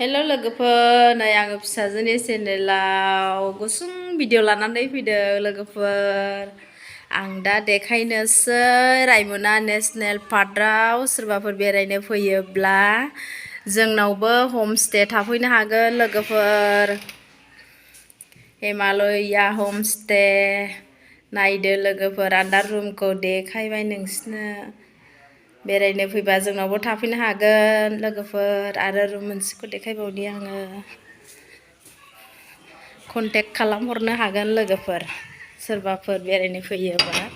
Hello लोगोफोर नै आङो फिसाजोनि चेनेलाव गुसुं भिडिअ लानानै फैदों लोगोफोर आं दा देखायनोसै रायमना नेशनेल पार्कआव सोरबाफोर बेरायनो फैयोब्ला जोंनावबो हमस्टे थाफैनो हागोन लोगोफोर हिमालया हमस्टे नायदो लोगोफोर आन्दार रुमखौ देखायबाय नोंसिनो बेरायनो फैबा जोंनावबो थाफैनो हागोन लोगोफोर आरो रुम मोनसेखौ देखायबावनि आङो कन्टेक्ट खालामहरनो हागोन लोगोफोर सोरबाफोर बेरायनो फैयोबा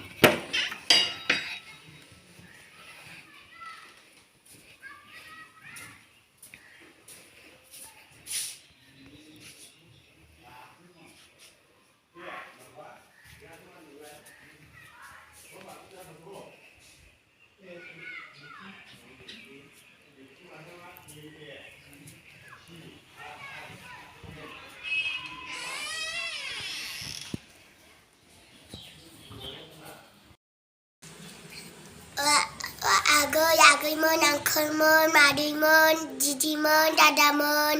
आगैमोन आंखोलमोन मादैमोन दिदिमोन दादामोन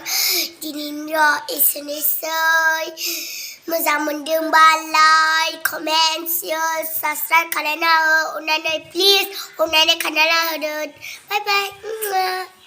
दिनैनो एसेनोसै मोजां मोनदोंबा लाइक कमेन्ट शेयार साबस्क्राइब खालामना हो अननानै प्लिज अननानै खालामना होदो बाय बाय